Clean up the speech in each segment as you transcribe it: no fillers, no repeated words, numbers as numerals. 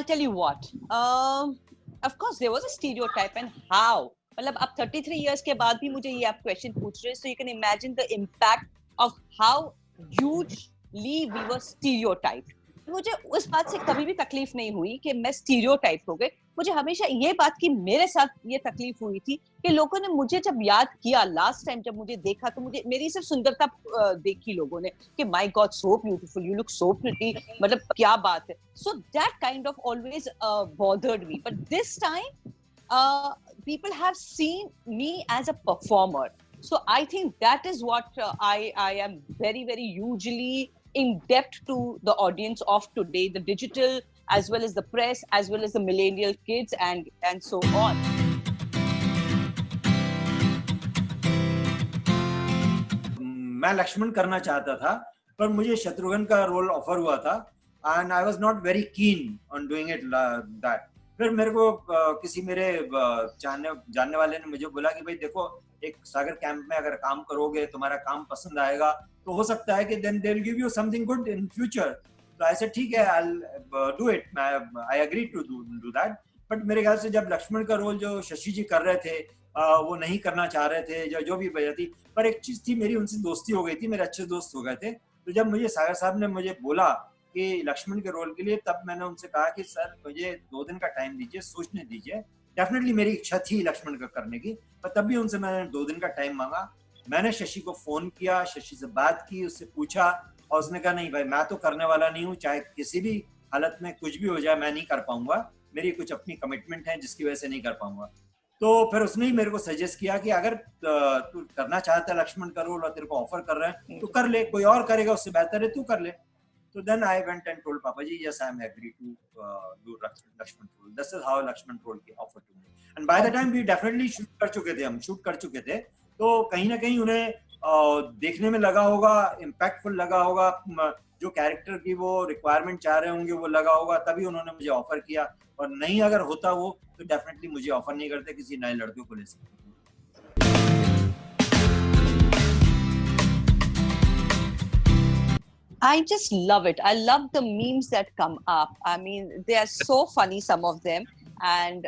I'll tell you what. Of course, there was a stereotype, and how. मतलब आप 33 years के बाद भी मुझे ये आप question पूछ रहे हैं, so you can imagine the impact of how hugely we were stereotyped. मुझे उस बात से कभी भी तकलीफ नहीं हुई कि मैं स्टीरियोटाइप हो गई. मुझे हमेशा ये बात की मेरे साथ ये तकलीफ हुई थी कि लोगों ने मुझे जब याद किया लास्ट टाइम जब मुझे देखा तो मुझे मेरी सिर्फ सुंदरता देखी लोगों ने कि my God so beautiful, you look so pretty, मतलब क्या बात है. So that kind of always bothered me, but this time people have seen me as a performer. So I think that is what I am very, very hugely in depth to the audience of today, the digital as well as the press, as well as the millennial kids and so on. मैं लक्ष्मण करना चाहता था, पर मुझे शत्रुघ्न का role offer हुआ था, and I was not very keen on doing it that. फिर मेरे को किसी मेरे जानने वाले ने मुझे बोला कि भाई देखो, एक सागर कैंप में अगर काम करोगे, तुम्हारा काम पसंद आएगा, तो हो सकता है कि then they'll give you something good in future. तो ऐसे ठीक है, I'll do it. I agree to do that. But मेरे ख्याल से जब लक्ष्मण का रोल जो शशि जी कर रहे थे, वो नहीं करना चाह रहे थे, जो भी वजह थी, पर एक चीज थी, मेरी उनसे दोस्ती हो गई थी, मेरे अच्छे दोस्त हो गए थे. तो जब मुझे सागर साहब ने मुझे बोला कि लक्ष्मण के रोल के लिए, तब मैंने उनसे कहा कि सर मुझे 2 दिन का टाइम दीजिए, सोचने दीजिए. डेफिनेटली मेरी इच्छा थी लक्ष्मण का करने की, पर तब भी उनसे मैंने 2 दिन का टाइम मांगा. मैंने शशि को फोन किया, शशि से बात की, उससे पूछा, और उसने कहा नहीं भाई, मैं तो करने वाला नहीं हूँ, चाहे किसी भी हालत में कुछ भी हो जाए, मैं नहीं कर पाऊंगा, मेरी कुछ अपनी कमिटमेंट है जिसकी वजह से नहीं कर पाऊंगा. तो फिर उसने ही मेरे को सजेस्ट किया कि अगर तू करना चाहता है लक्ष्मण का रोल और तेरे को ऑफर कर रहा है तो कर ले, कोई और करेगा उससे बेहतर है तू कर ले. So then I went and told Papa ji, yes, I am agree to do Lakshman role. This is how Lakshman role came offered to me. And by the time we definitely shoot कर चुके थे, तो कहीं ना कहीं उन्हें देखने में लगा होगा, impactful लगा होगा, जो कैरेक्टर की वो रिक्वायरमेंट चाह रहे होंगे वो लगा होगा, तभी उन्होंने मुझे ऑफर किया. और नहीं अगर होता वो, तो डेफिनेटली मुझे ऑफर नहीं करते, किसी नए लड़के को ले सकते. I just love it. I love the memes that come up. I mean, they are so funny, some of them, and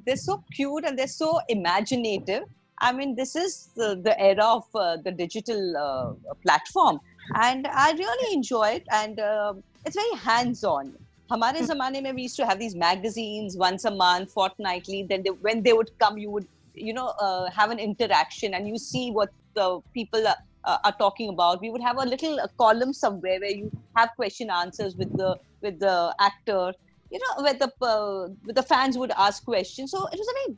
they're so cute and they're so imaginative. I mean, this is the era of the digital platform, and I really enjoy it. And it's very hands-on. हमारे ज़माने में we used to have these magazines once a month, fortnightly. Then when they would come, you would, have an interaction and you see what the people are talking about. We would have a little column somewhere where you have question answers with the actor, where the fans would ask questions. So it was a very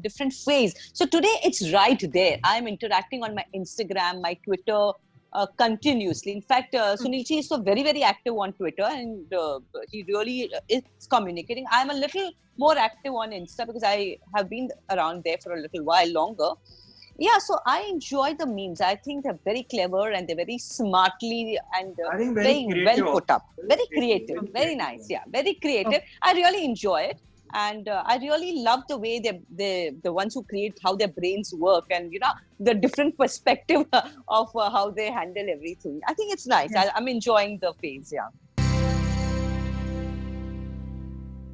different phase. So today it's right there. I'm interacting on my Instagram, my Twitter, continuously. In fact, Sunil Ji is so very, very active on Twitter, and he really is communicating. I'm a little more active on Insta because I have been around there for a little while longer. Yeah, so I enjoy the memes. I think they're very clever and they're very smartly and very well put up. Very creative, very nice. Yeah, very creative. I really enjoy it. And I really love the way the ones who create, how their brains work, and the different perspective of how they handle everything. I think it's nice. I'm enjoying the phase. Yeah.